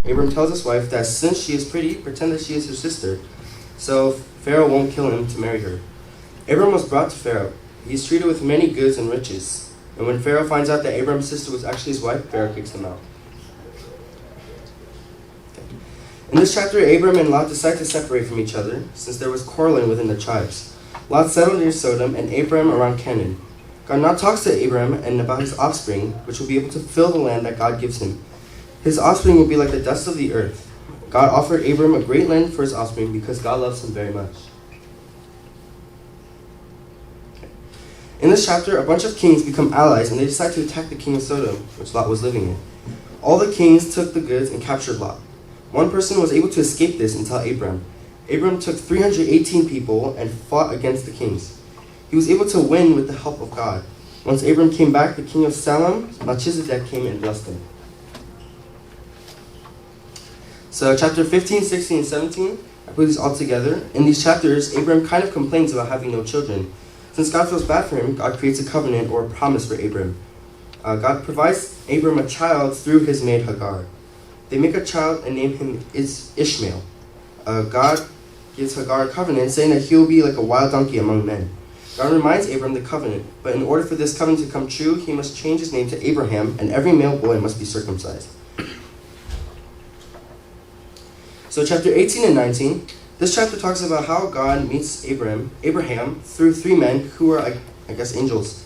Abram tells his wife that since she is pretty, pretend that she is her sister, so Pharaoh won't kill him to marry her. Abram was brought to Pharaoh. He is treated with many goods and riches. And when Pharaoh finds out that Abram's sister was actually his wife, Pharaoh kicks him out. In this chapter, Abram and Lot decide to separate from each other, since there was quarreling within the tribes. Lot settled near Sodom, and Abram around Canaan. God now talks to Abram and about his offspring, which will be able to fill the land that God gives him. His offspring will be like the dust of the earth. God offered Abram a great land for his offspring because God loves him very much. In this chapter, a bunch of kings become allies, and they decide to attack the king of Sodom, which Lot was living in. All the kings took the goods and captured Lot. One person was able to escape this and tell Abram. Abram took 318 people and fought against the kings. He was able to win with the help of God. Once Abram came back, the king of Salem, Melchizedek, came and blessed him. So chapter 15, 16, and 17, I put these all together. In these chapters, Abram kind of complains about having no children. Since God feels bad for him, God creates a covenant or a promise for Abram. God provides Abram a child through his maid Hagar. They make a child and name him Ishmael. God gives Hagar a covenant, saying that he will be like a wild donkey among men. God reminds Abram the covenant, but in order for this covenant to come true, he must change his name to Abraham, and every male boy must be circumcised. So chapter 18 and 19, this chapter talks about how God meets Abraham through three men who were, I guess, angels.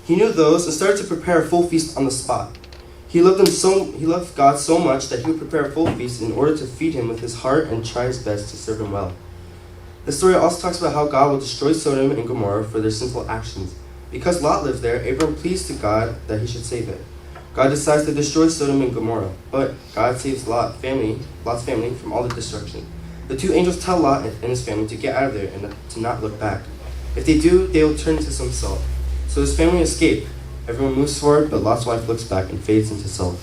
He knew those and started to prepare a full feast on the spot. He loved God so much that he would prepare a full feast in order to feed him with his heart and try his best to serve him well. The story also talks about how God will destroy Sodom and Gomorrah for their sinful actions. Because Lot lived there, Abram pleads to God that he should save it. God decides to destroy Sodom and Gomorrah, but God saves Lot's family from all the destruction. The two angels tell Lot and his family to get out of there and to not look back. If they do, they will turn into some salt. So his family escape. Everyone moves forward, but Lot's wife looks back and fades into salt.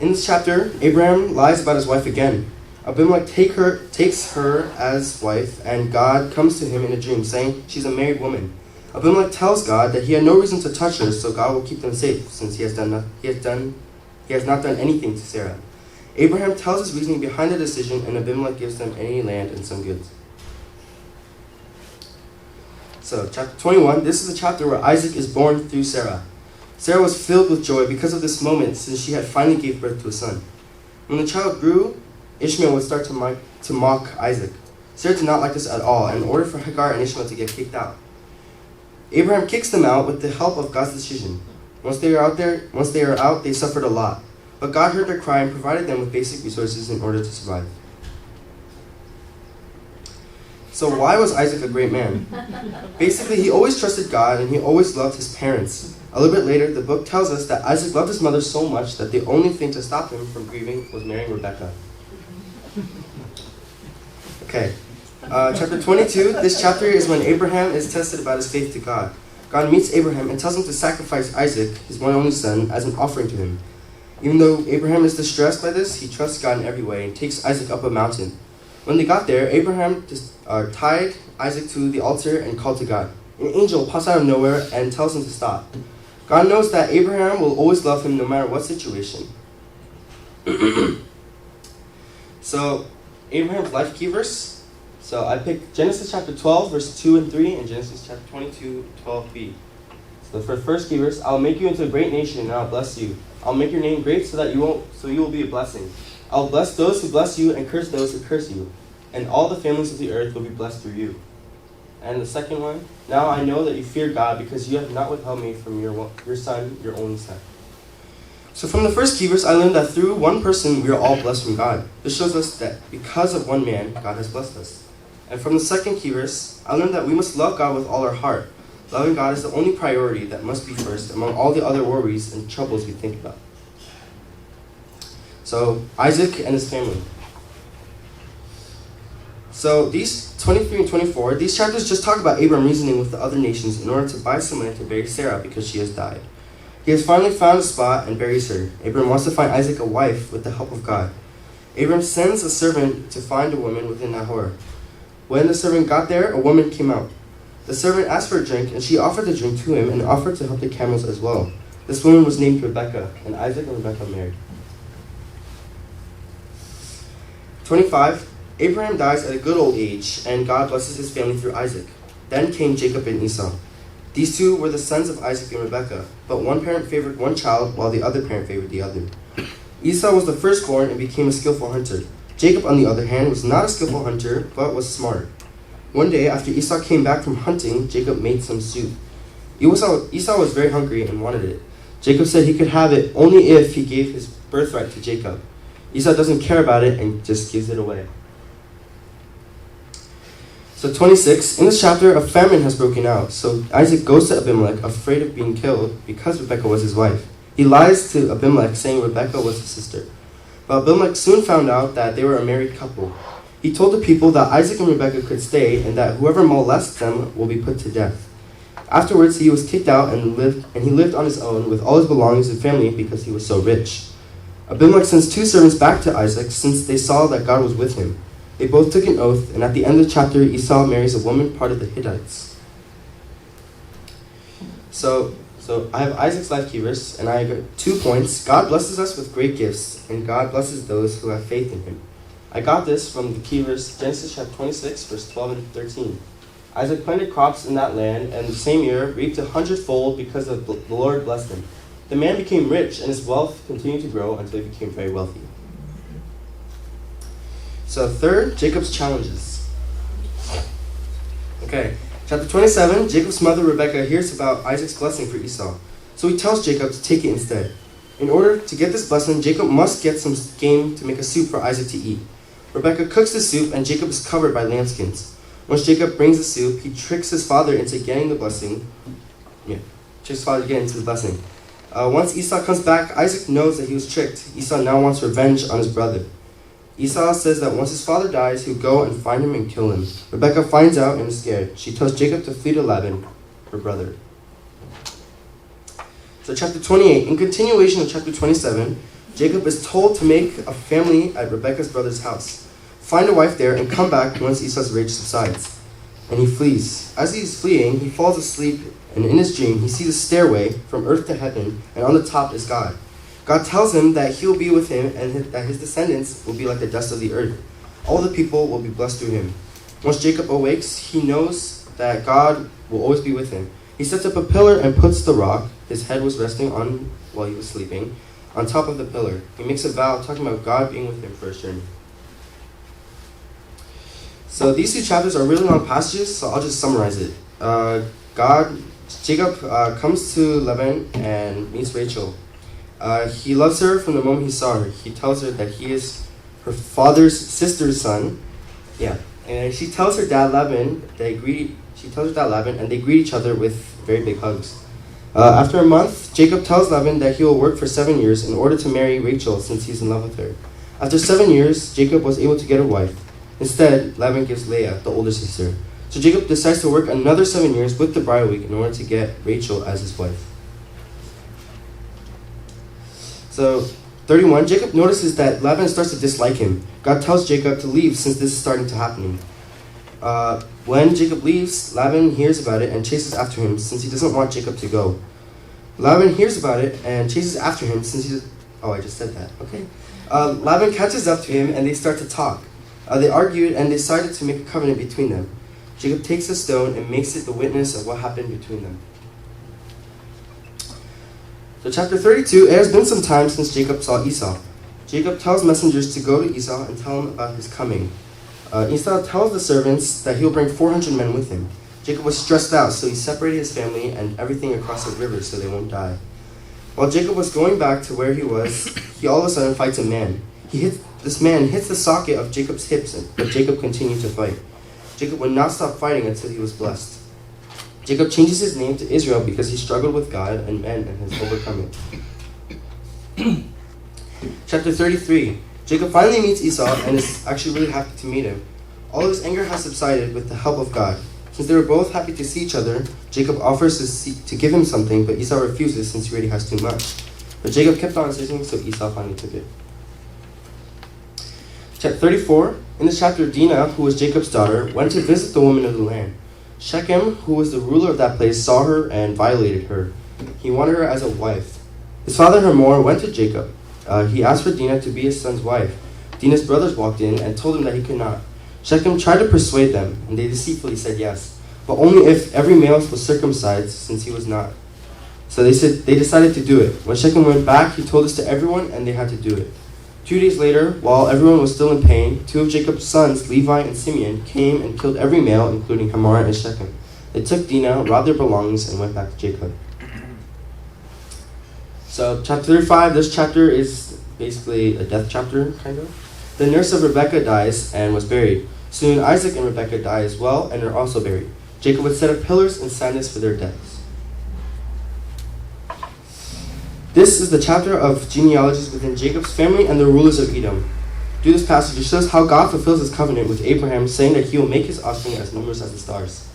In this chapter, Abraham lies about his wife again. Abimelech takes her as wife, and God comes to him in a dream, saying she's a married woman. Abimelech tells God that he had no reason to touch her, so God will keep them safe, since he has not done anything to Sarah. Abraham tells his reasoning behind the decision, and Abimelech gives them any land and some goods. So, chapter 21, this is a chapter where Isaac is born through Sarah. Sarah was filled with joy because of this moment, since she had finally gave birth to a son. When the child grew, Ishmael would start to mock Isaac. Sarah did not like this at all, and in order for Hagar and Ishmael to get kicked out. Abraham kicks them out with the help of God's decision. Once they are out, they suffered a lot. But God heard their cry and provided them with basic resources in order to survive. So why was Isaac a great man? Basically, he always trusted God and he always loved his parents. A little bit later, the book tells us that Isaac loved his mother so much that the only thing to stop him from grieving was marrying Rebekah. Okay, chapter 22, this chapter is when Abraham is tested about his faith to God. God meets Abraham and tells him to sacrifice Isaac, his one and only son, as an offering to him. Even though Abraham is distressed by this, he trusts God in every way and takes Isaac up a mountain. When they got there, Abraham tied Isaac to the altar and called to God. An angel pops out of nowhere and tells him to stop. God knows that Abraham will always love him no matter what situation. So, Abraham's life key verse. So I picked Genesis chapter 12, verse 2 and 3, and Genesis chapter 22, 12b. So for the first key verse, I'll make you into a great nation, and I'll bless you. I'll make your name great so that you will be a blessing. I'll bless those who bless you and curse those who curse you. And all the families of the earth will be blessed through you. And the second one, now I know that you fear God because you have not withheld me from your son, your only son. So from the first key verse, I learned that through one person, we are all blessed from God. This shows us that because of one man, God has blessed us. And from the second key verse, I learned that we must love God with all our heart. Loving God is the only priority that must be first among all the other worries and troubles we think about. So, Isaac and his family. So, these 23 and 24, these chapters just talk about Abram reasoning with the other nations in order to buy some land to bury Sarah because she has died. He has finally found a spot and buries her. Abram wants to find Isaac a wife with the help of God. Abram sends a servant to find a woman within Nahor. When the servant got there, a woman came out. The servant asked for a drink, and she offered the drink to him and offered to help the camels as well. This woman was named Rebekah, and Isaac and Rebekah married. 25. Abraham dies at a good old age, and God blesses his family through Isaac. Then came Jacob and Esau. These two were the sons of Isaac and Rebekah, but one parent favored one child, while the other parent favored the other. Esau was the firstborn and became a skillful hunter. Jacob, on the other hand, was not a skillful hunter, but was smart. One day, after Esau came back from hunting, Jacob made some soup. Esau was very hungry and wanted it. Jacob said he could have it only if he gave his birthright to Jacob. Esau doesn't care about it and just gives it away. So 26, in this chapter, a famine has broken out. So Isaac goes to Abimelech, afraid of being killed because Rebekah was his wife. He lies to Abimelech, saying Rebekah was his sister. But Abimelech soon found out that they were a married couple. He told the people that Isaac and Rebekah could stay and that whoever molests them will be put to death. Afterwards, he was kicked out and he lived on his own with all his belongings and family because he was so rich. Abimelech sends 2 servants back to Isaac since they saw that God was with him. They both took an oath, and at the end of the chapter, Esau marries a woman part of the Hittites. So I have Isaac's life key verse, and I got 2 points. God blesses us with great gifts, and God blesses those who have faith in him. I got this from the key verse, Genesis chapter 26, verse 12 and 13. Isaac planted crops in that land, and the same year reaped 100-fold because the Lord blessed him. The man became rich, and his wealth continued to grow until he became very wealthy. So third, Jacob's challenges. Okay, chapter 27, Jacob's mother Rebekah hears about Isaac's blessing for Esau. So he tells Jacob to take it instead. In order to get this blessing, Jacob must get some game to make a soup for Isaac to eat. Rebekah cooks the soup, and Jacob is covered by lambskins. Once Jacob brings the soup, he tricks his father into getting the blessing. Once Esau comes back, Isaac knows that he was tricked. Esau now wants revenge on his brother. Esau says that once his father dies, he'll go and find him and kill him. Rebekah finds out and is scared. She tells Jacob to flee to Laban, her brother. So chapter 28, in continuation of chapter 27, Jacob is told to make a family at Rebekah's brother's house. Find a wife there and come back once Esau's rage subsides. And he flees. As he is fleeing, he falls asleep, and in his dream, he sees a stairway from earth to heaven, and on the top is God. God tells him that he will be with him and that his descendants will be like the dust of the earth. All the people will be blessed through him. Once Jacob awakes, he knows that God will always be with him. He sets up a pillar and puts the rock his head was resting on while he was sleeping on top of the pillar. He makes a vow talking about God being with him for his journey. So these 2 chapters are really long passages, so I'll just summarize it. Jacob comes to Laban and meets Rachel. He loves her from the moment he saw her. He tells her that he is her father's sister's son. And she tells her dad Laban, and they greet each other with very big hugs. After a month, Jacob tells Laban that he will work for 7 years in order to marry Rachel since he's in love with her. After 7 years, Jacob was able to get a wife. Instead, Laban gives Leah, the older sister. So Jacob decides to work another 7 years with the bridal week in order to get Rachel as his wife. So 31, Jacob notices that Laban starts to dislike him. God tells Jacob to leave since this is starting to happen. When Jacob leaves, Laban hears about it and chases after him since he doesn't want Jacob to go. Laban hears about it and chases after him since he... I just said that. Okay. Laban catches up to him and they start to talk. They argued and decided to make a covenant between them. Jacob takes a stone and makes it the witness of what happened between them. So chapter 32, it has been some time since Jacob saw Esau. Jacob tells messengers to go to Esau and tell him about his coming. Esau tells the servants that he'll bring 400 men with him. Jacob was stressed out, so he separated his family and everything across the river so they won't die. While Jacob was going back to where he was, he all of a sudden fights a man. This man hits the socket of Jacob's hips, but Jacob continued to fight. Jacob would not stop fighting until he was blessed. Jacob changes his name to Israel because he struggled with God and men and has overcome it. Chapter 33. Jacob finally meets Esau and is actually really happy to meet him. All of his anger has subsided with the help of God. Since they were both happy to see each other, Jacob offers to give him something, but Esau refuses since he already has too much. But Jacob kept on insisting, so Esau finally took it. Chapter 34. In this chapter, Dinah, who was Jacob's daughter, went to visit the woman of the land. Shechem, who was the ruler of that place, saw her and violated her. He wanted her as a wife. His father Hamor went to Jacob. He asked for Dinah to be his son's wife. Dinah's brothers walked in and told him that he could not. Shechem tried to persuade them, and they deceitfully said yes, but only if every male was circumcised, since he was not. So they decided to do it. When Shechem went back, he told this to everyone, and they had to do it. 2 days later, while everyone was still in pain, 2 of Jacob's sons, Levi and Simeon, came and killed every male, including Hamor and Shechem. They took Dinah, robbed their belongings, and went back to Jacob. So chapter 35, this chapter is basically a death chapter, kind of. The nurse of Rebekah dies and was buried. Soon Isaac and Rebekah die as well and are also buried. Jacob would set up pillars and sadness for their deaths. This is the chapter of genealogies within Jacob's family and the rulers of Edom. Through this passage, it shows how God fulfills his covenant with Abraham, saying that he will make his offspring as numerous as the stars.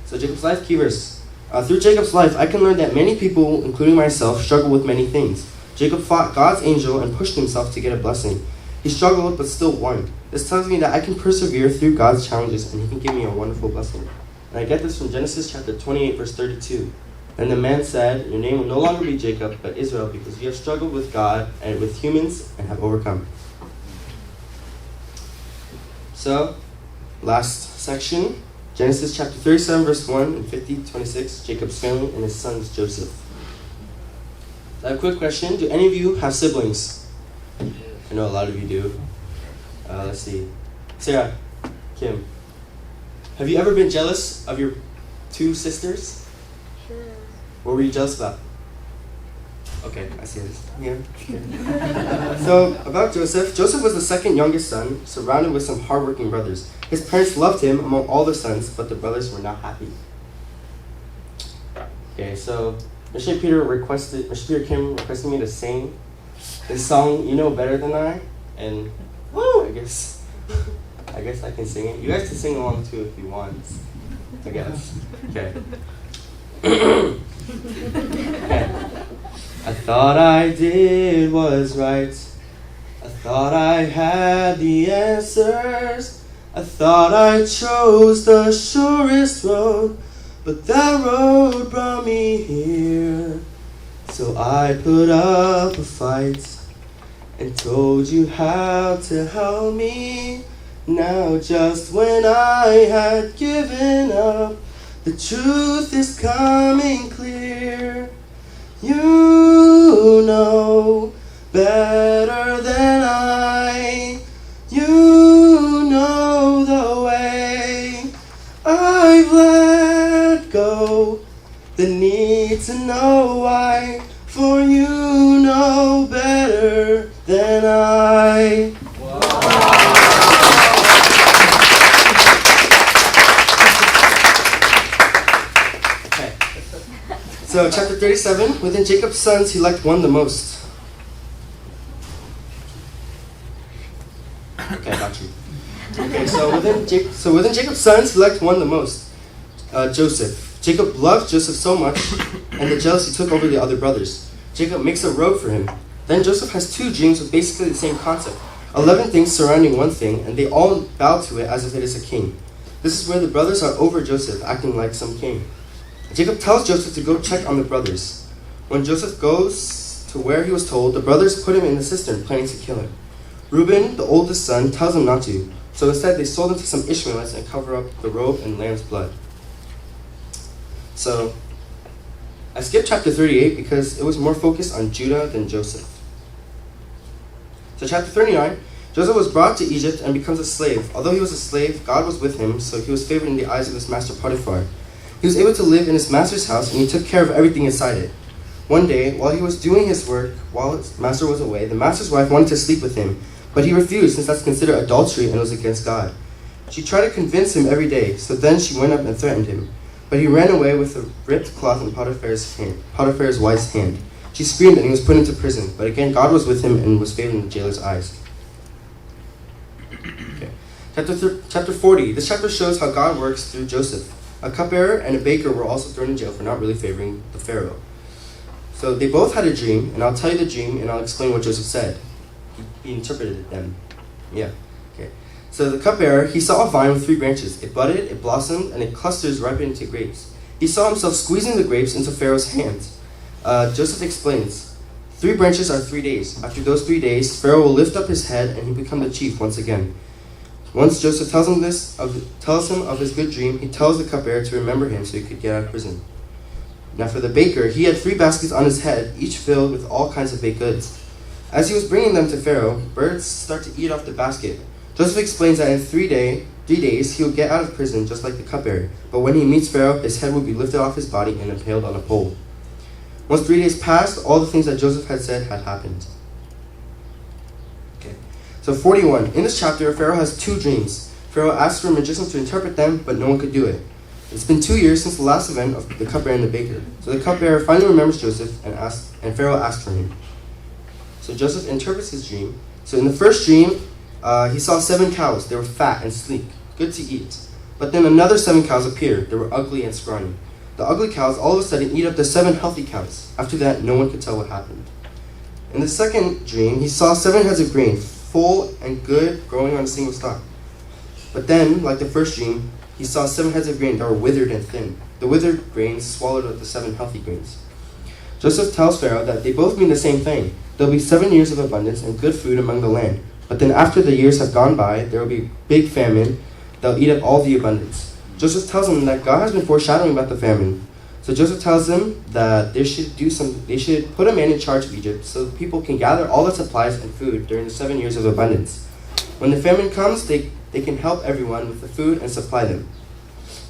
So Jacob's life, key verse. Through Jacob's life, I can learn that many people, including myself, struggle with many things. Jacob fought God's angel and pushed himself to get a blessing. He struggled but still won. This tells me that I can persevere through God's challenges and he can give me a wonderful blessing. And I get this from Genesis chapter 28, verse 32. And the man said, your name will no longer be Jacob, but Israel, because you have struggled with God and with humans and have overcome. So, last section, Genesis chapter 37, verse 1 and 50-26, Jacob's family and his sons Joseph. I have a quick question. Do any of you have siblings? I know a lot of you do. Let's see. Sarah, Kim, have you ever been jealous of your 2 sisters? Sure. What were you jealous about? Okay, I see this. Yeah. Okay. So, about Joseph. Joseph was the second youngest son, surrounded with some hardworking brothers. His parents loved him among all the sons, but the brothers were not happy. Okay, so Mr. Peter Kim requested me to sing this song, You Know Better Than I, and woo! I guess I can sing it. You guys can sing along too if you want, I guess. Okay. Okay. I thought I did was right. I thought I had the answers. I thought I chose the surest road, but that road brought me here. So I put up a fight and told you how to help me. Now just when I had given up, the truth is coming clear. You know better than I. You know the way. I've let go the need to know why. For you know better than I. So, chapter 37, within Jacob's sons, he liked one the most. Okay, I got you. Okay, so within Jacob's sons, he liked one the most, Joseph. Jacob loved Joseph so much, and the jealousy took over the other brothers. Jacob makes a road for him. Then Joseph has 2 dreams with basically the same concept. 11 things surrounding one thing, and they all bow to it as if it is a king. This is where the brothers are over Joseph, acting like some king. Jacob tells Joseph to go check on the brothers. When Joseph goes to where he was told, the brothers put him in the cistern, planning to kill him. Reuben, the oldest son, tells him not to, so instead they sold him to some Ishmaelites and cover up the robe in lamb's blood. So, I skipped chapter 38 because it was more focused on Judah than Joseph. So chapter 39, Joseph was brought to Egypt and becomes a slave. Although he was a slave, God was with him, so he was favored in the eyes of his master Potiphar. He was able to live in his master's house, and he took care of everything inside it. One day, while he was doing his work, while his master was away, the master's wife wanted to sleep with him, but he refused, since that's considered adultery and was against God. She tried to convince him every day, so then she went up and threatened him. But he ran away with a ripped cloth in Potiphar's wife's hand. She screamed, and he was put into prison. But again, God was with him and was favored in the jailer's eyes. Okay. Chapter 40. This chapter shows how God works through Joseph. A cupbearer and a baker were also thrown in jail for not really favoring the Pharaoh. So they both had a dream, and I'll tell you the dream, and I'll explain what Joseph said. He interpreted them. Yeah. Okay. So the cupbearer, he saw a vine with 3 branches. It budded, it blossomed, and it clusters ripened into grapes. He saw himself squeezing the grapes into Pharaoh's hands. Joseph explains, 3 branches are 3 days. After those 3 days, Pharaoh will lift up his head and he become the chief once again. Once Joseph tells him of his good dream, he tells the cupbearer to remember him so he could get out of prison. Now for the baker, he had 3 baskets on his head, each filled with all kinds of baked goods. As he was bringing them to Pharaoh, birds start to eat off the basket. Joseph explains that in 3 days he will get out of prison just like the cupbearer, but when he meets Pharaoh, his head will be lifted off his body and impaled on a pole. Once 3 days passed, all the things that Joseph had said had happened. Okay. So 41. In this chapter, Pharaoh has 2 dreams. Pharaoh asks for magicians to interpret them, but no one could do it. It's been 2 years since the last event of the cupbearer and the baker. So the cupbearer finally remembers Joseph and Pharaoh asks for him. So Joseph interprets his dream. So in the first dream, he saw 7 cows. They were fat and sleek, good to eat. But then another 7 cows appeared. They were ugly and scrawny. The ugly cows all of a sudden eat up the 7 healthy cows. After that, no one could tell what happened. In the second dream, he saw 7 heads of grain, full and good, growing on a single stalk. But then, like the first dream, he saw 7 heads of grain that were withered and thin. The withered grains swallowed up the 7 healthy grains. Joseph tells Pharaoh that they both mean the same thing. There will be 7 years of abundance and good food among the land. But then after the years have gone by, there will be big famine that will eat up all the abundance. Joseph tells him that God has been foreshadowing about the famine. So Joseph tells them that they should put a man in charge of Egypt so the people can gather all the supplies and food during the 7 years of abundance. When the famine comes, they can help everyone with the food and supply them.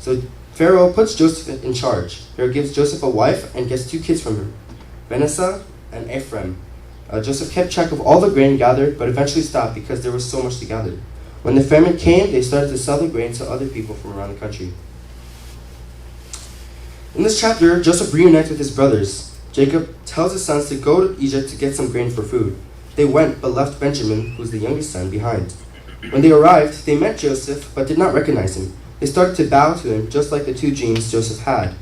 So Pharaoh puts Joseph in charge. Pharaoh gives Joseph a wife and gets 2 kids from her, Manasseh and Ephraim. Joseph kept track of all the grain gathered, but eventually stopped because there was so much to gather. When the famine came, they started to sell the grain to other people from around the country. In this chapter, Joseph reunites with his brothers. Jacob tells his sons to go to Egypt to get some grain for food. They went, but left Benjamin, who was the youngest son, behind. When they arrived, they met Joseph, but did not recognize him. They started to bow to him, just like the 2 dreams Joseph had.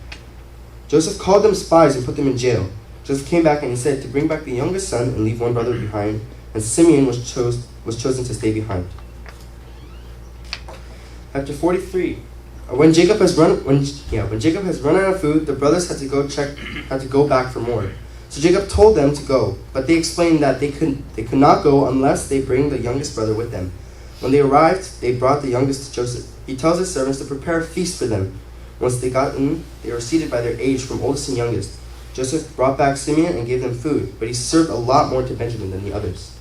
Joseph called them spies and put them in jail. Joseph came back and he said to bring back the youngest son and leave 1 brother behind, and Simeon was chosen to stay behind. Chapter 43. When Jacob has run out of food, the brothers had to go back for more. So Jacob told them to go, but they explained that they could not go unless they bring the youngest brother with them. When they arrived, they brought the youngest to Joseph. He tells his servants to prepare a feast for them. Once they got in, they were seated by their age from oldest and youngest. Joseph brought back Simeon and gave them food, but he served a lot more to Benjamin than the others.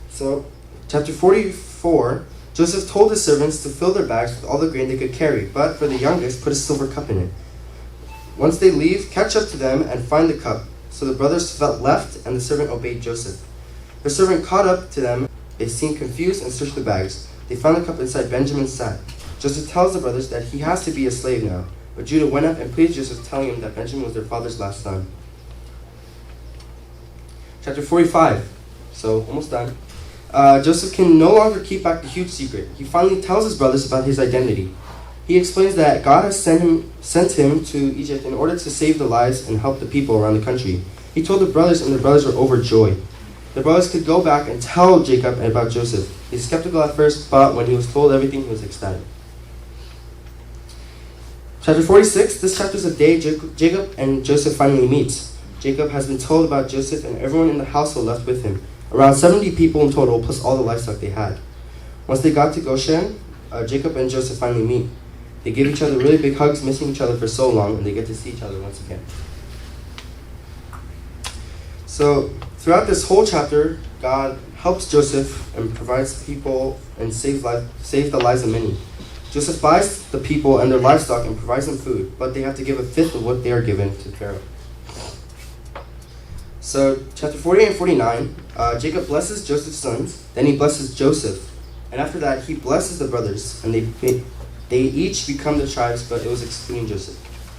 So, chapter 44, Joseph told his servants to fill their bags with all the grain they could carry, but for the youngest, put a silver cup in it. Once they leave, catch up to them and find the cup. So the brothers felt left, and the servant obeyed Joseph. The servant caught up to them. They seemed confused and searched the bags. They found the cup inside Benjamin's sack. Joseph tells the brothers that he has to be a slave now. But Judah went up and pleased Joseph, telling him that Benjamin was their father's last son. Chapter 45. So, almost done. Joseph can no longer keep back the huge secret. He finally tells his brothers about his identity. He explains that God has sent him to Egypt in order to save the lives and help the people around the country. He told the brothers, and the brothers were overjoyed. The brothers could go back and tell Jacob about Joseph. He's skeptical at first, but when he was told everything, he was ecstatic. Chapter 46, this chapter is the day Jacob and Joseph finally meet. Jacob has been told about Joseph, and everyone in the household left with him. Around 70 people in total, plus all the livestock they had. Once they got to Goshen, Jacob and Joseph finally meet. They give each other really big hugs, missing each other for so long, and they get to see each other once again. So, throughout this whole chapter, God helps Joseph and provides people and saves the lives of many. Joseph buys the people and their livestock and provides them food, but they have to give a fifth of what they are given to Pharaoh. So, chapter 48 and 49, Jacob blesses Joseph's sons, then he blesses Joseph, and after that he blesses the brothers, and they each become the tribes, but it was excluding Joseph.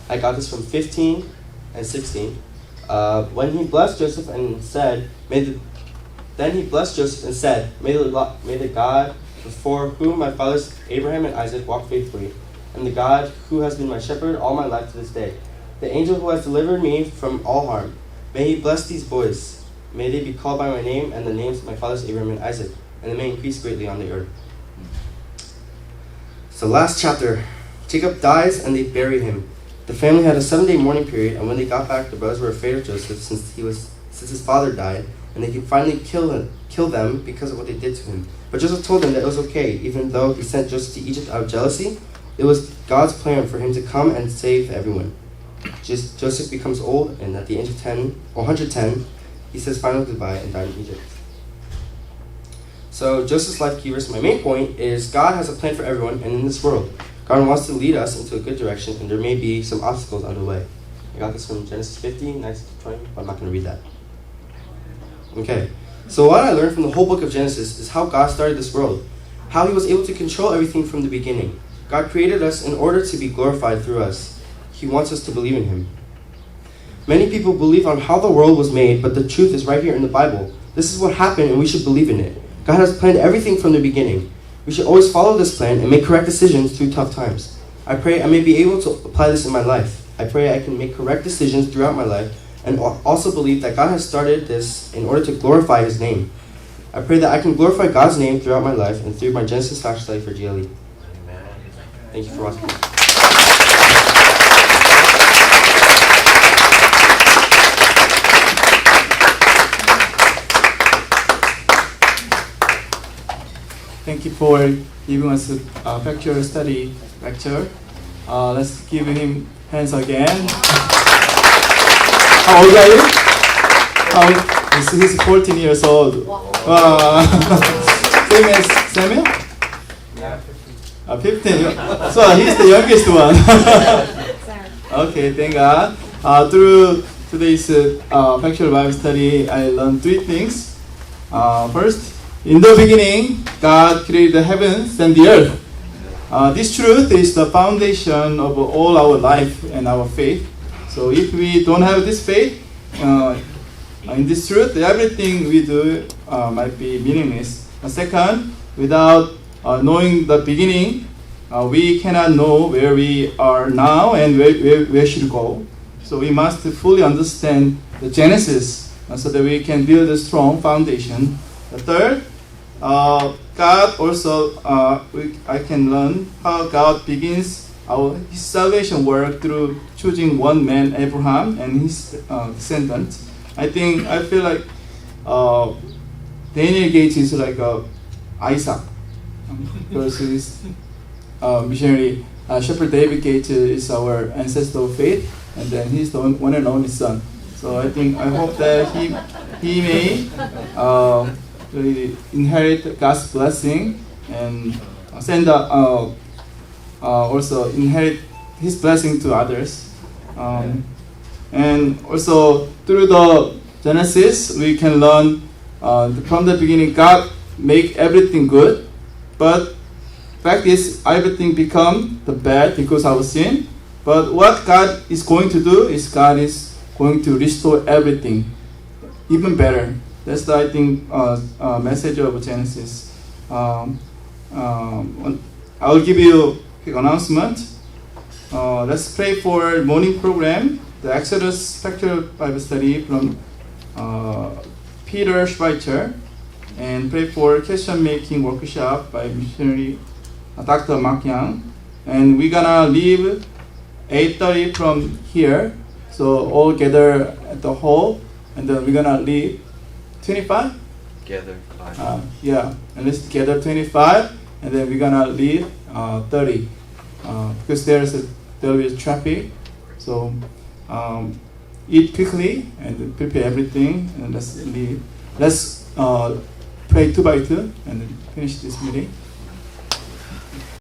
I got this from 15 and 16. When he blessed Joseph and said, May the God before whom my fathers Abraham and Isaac walked faithfully, and the God who has been my shepherd all my life to this day, the angel who has delivered me from all harm, may he bless these boys. May they be called by my name and the names of my fathers Abraham and Isaac, and they may increase greatly on the earth. So last chapter Jacob dies and they bury him. The family had a 7-day mourning period, and when they got back, the brothers were afraid of Joseph since his father died, and they could finally kill them because of what they did to him. But Joseph told them that it was okay, even though he sent Joseph to Egypt out of jealousy. It was God's plan for him to come and save everyone. Joseph becomes old, and at the age of 110, he says final goodbye and died in Egypt. So Joseph's life key verse, my main point is God has a plan for everyone and in this world. God wants to lead us into a good direction, and there may be some obstacles on the way. I got this from Genesis 50, 19-20, but I'm not going to read that. Okay, so what I learned from the whole book of Genesis is how God started this world, how he was able to control everything from the beginning. God created us in order to be glorified through us. He wants us to believe in him. Many people believe on how the world was made, but the truth is right here in the Bible. This is what happened, and we should believe in it. God has planned everything from the beginning. We should always follow this plan and make correct decisions through tough times. I pray I may be able to apply this in my life. I pray I can make correct decisions throughout my life, and also believe that God has started this in order to glorify his name. I pray that I can glorify God's name throughout my life and through my Genesis Factual study for GLE. Thank you for watching. Thank you for giving us a factual study lecture. Let's give him hands again. How old are you? He's 14 years old. Wow. Same as Samuel? Yeah, 15. So he's the youngest one. Okay, thank God. Through today's factual Bible study, I learned 3 things. First, in the beginning, God created the heavens and the earth. This truth is the foundation of all our life and our faith. So if we don't have this faith in this truth, everything we do might be meaningless. Second, without knowing the beginning, we cannot know where we are now and where should go. So we must fully understand the Genesis so that we can build a strong foundation. The third, God also, I can learn how God begins his salvation work through choosing one man, Abraham, and his descendants. I feel like Daniel Gates is like Isaac, because his missionary Shepherd David Gates is our ancestor of faith, and then he's the one and only son. So I hope that he may really inherit God's blessing and also inherit his blessing to others. And also through the Genesis, we can learn from the beginning God make everything good, but fact is everything become the bad because of our sin. But what God is going to do is God is going to restore everything even better. That's the message of Genesis. I will give you a quick announcement. Let's pray for morning program, the Exodus Factual Bible Study from Peter Schweitzer, and pray for question making workshop by missionary Dr. Mark Young. And we're gonna leave 8:30 from here, so all gather at the hall, and then we're gonna leave 25? Gather 5. Yeah, and let's gather 25, and then we're gonna leave 30, because there will be traffic. So eat quickly and prepare everything, and let's leave. Let's pray 2 by 2 and then finish this meeting.